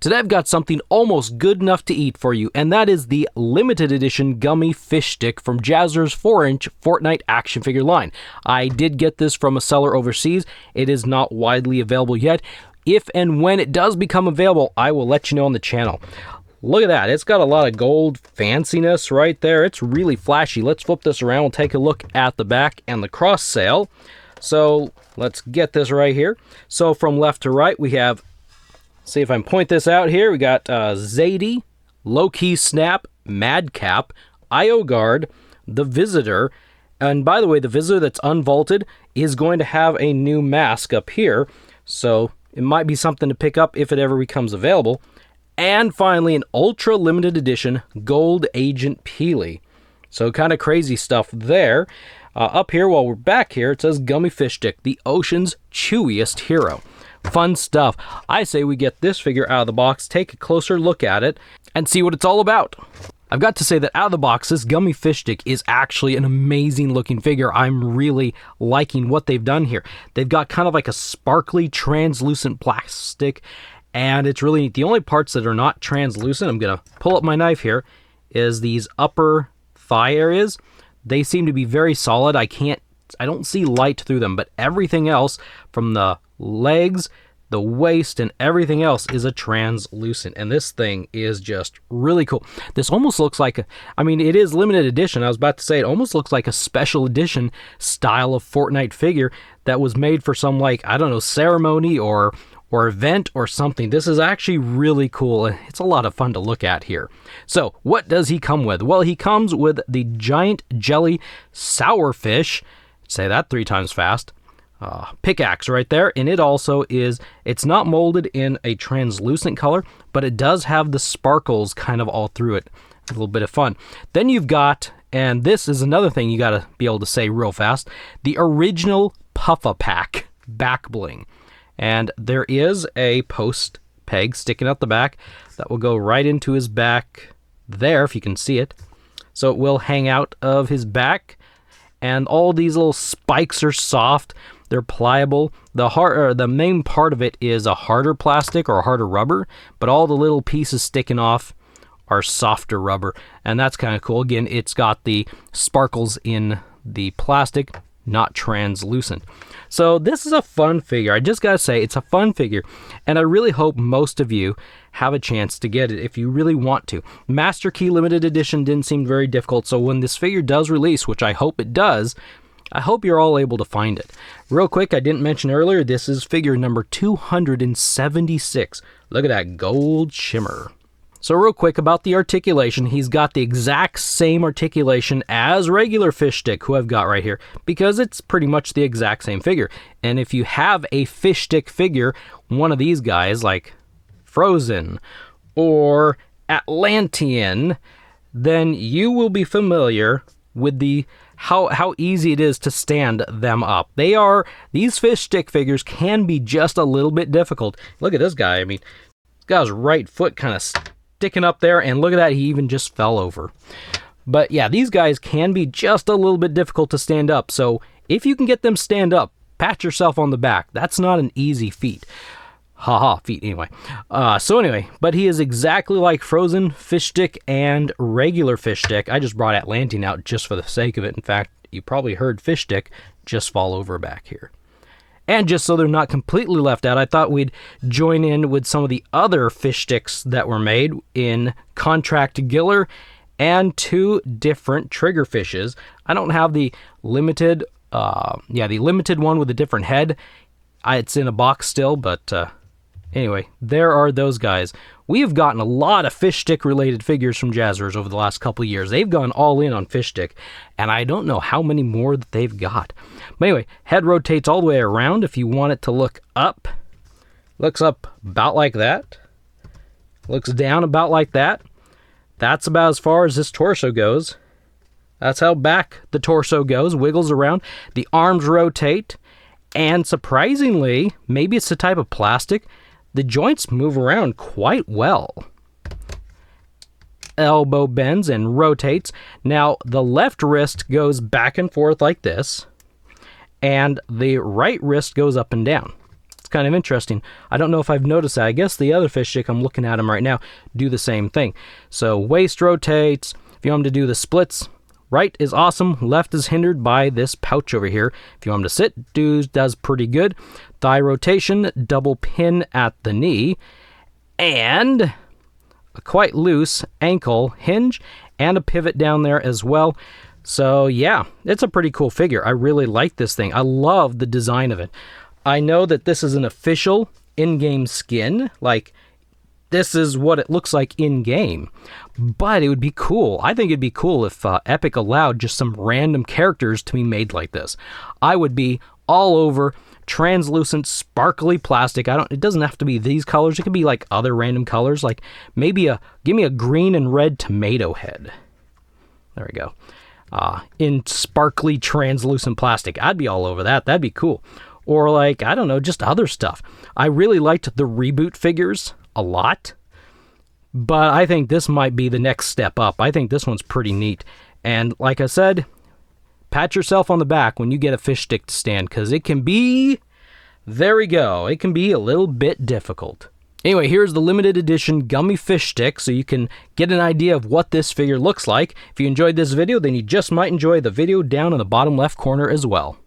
Today I've got something almost good enough to eat for you, and that is the limited edition gummy fish stick from Jazzer's 4-inch Fortnite action figure line. I did get this from a seller overseas. It is not widely available yet. If and when it does become available, I will let you know on the channel. Look at that. It's got a lot of gold fanciness right there. It's really flashy. Let's flip this around. We'll take a look at the back and the cross sail. So let's get this right here. So from left to right, we have, see if I can point this out here, we got Zadie, Low-Key Snap, Madcap, IO Guard, the Visitor, and by the way, the Visitor that's unvaulted is going to have a new mask up here, so it might be something to pick up if it ever becomes available. And finally, an ultra limited edition Gold Agent Peely. So kind of crazy stuff there. Up here, while we're back here, it says Gummy Fish Stick, the ocean's chewiest hero. Fun stuff. I say we get this figure out of the box, take a closer look at it, and see what it's all about. I've got to say that out of the box, this Gummy Fish Stick is actually an amazing looking figure. I'm really liking what they've done here. They've got kind of like a sparkly, translucent plastic, and it's really neat. The only parts that are not translucent, I'm going to pull up my knife here, is these upper thigh areas. They seem to be very solid. I don't see light through them, but everything else from the legs, the waist, and everything else is a translucent, and this thing is just really cool. This almost looks like it is limited edition. I was about to say it almost looks like a special edition style of Fortnite figure that was made for some, like, I don't know, ceremony or event or something. This is actually really cool. It's a lot of fun to look at here. So what does he come with? Well, he comes with the giant jelly sourfish, say that 3 times fast, pickaxe right there, and it also is, it's not molded in a translucent color, but it does have the sparkles kind of all through it. A little bit of fun. Then you've got, and this is another thing you got to be able to say real fast, the original Puffapack back bling. And there is a post peg sticking out the back that will go right into his back there, if you can see it. So it will hang out of his back, and all these little spikes are soft. They're pliable. The main part of it is a harder plastic or a harder rubber, but all the little pieces sticking off are softer rubber, and that's kind of cool. Again, it's got the sparkles in the plastic, not translucent. So this is a fun figure. I just gotta say, it's a fun figure, and I really hope most of you have a chance to get it if you really want to. Master Key Limited Edition didn't seem very difficult, so when this figure does release, which I hope it does, I hope you're all able to find it. Real quick, I didn't mention earlier, this is figure number 276. Look at that gold shimmer. So real quick about the articulation, he's got the exact same articulation as regular Fish Stick, who I've got right here, because it's pretty much the exact same figure. And if you have a Fish Stick figure, one of these guys, like Frozen or Atlantean, then you will be familiar with the how easy it is to stand them up. These Fish Stick figures can be just a little bit difficult. Look at this guy. I mean, this guy's right foot kind of sticking up there, and look at that, he even just fell over. But yeah, these guys can be just a little bit difficult to stand up, so if you can get them stand up, pat yourself on the back. That's not an easy feat. Feet anyway. But he is exactly like Frozen, Fish Stick, and regular Fish Stick. I just brought Atlantean out just for the sake of it. In fact, you probably heard Fish Stick just fall over back here. And just so they're not completely left out, I thought we'd join in with some of the other Fish Sticks that were made in Contract Giller and 2 different trigger fishes. I don't have the limited, the limited one with a different head. It's in a box still, but anyway, there are those guys. We have gotten a lot of Fish Stick related figures from Jazzers over the last couple of years. They've gone all in on Fish Stick, and I don't know how many more that they've got. But anyway, head rotates all the way around if you want it to look up. Looks up about like that. Looks down about like that. That's about as far as this torso goes. That's how back the torso goes, wiggles around. The arms rotate, and surprisingly, maybe it's the type of plastic, the joints move around quite well. Elbow bends and rotates. Now, the left wrist goes back and forth like this, and the right wrist goes up and down. It's kind of interesting. I don't know if I've noticed that. I guess the other fish stick, I'm looking at them right now, do the same thing. So waist rotates. If you want them to do the splits, right is awesome. Left is hindered by this pouch over here. If you want them to sit, does pretty good. Thigh rotation, double pin at the knee, and a quite loose ankle hinge and a pivot down there as well. So yeah, it's a pretty cool figure. I really like this thing. I love the design of it. I know that this is an official in-game skin, like this is what it looks like in-game, but it would be cool. I think it'd be cool if Epic allowed just some random characters to be made like this. I would be all over translucent, sparkly plastic. It doesn't have to be these colors. It could be like other random colors, like maybe give me a green and red tomato head. There we go. In sparkly, translucent plastic. I'd be all over that. That'd be cool. Or like, I don't know, just other stuff. I really liked the Reboot figures a lot, but I think this might be the next step up. I think this one's pretty neat. And like I said, pat yourself on the back when you get a fish stick to stand, because it can be, there we go, it can be a little bit difficult. Anyway, here's the limited edition gummy fish stick, so you can get an idea of what this figure looks like. If you enjoyed this video, then you just might enjoy the video down in the bottom left corner as well.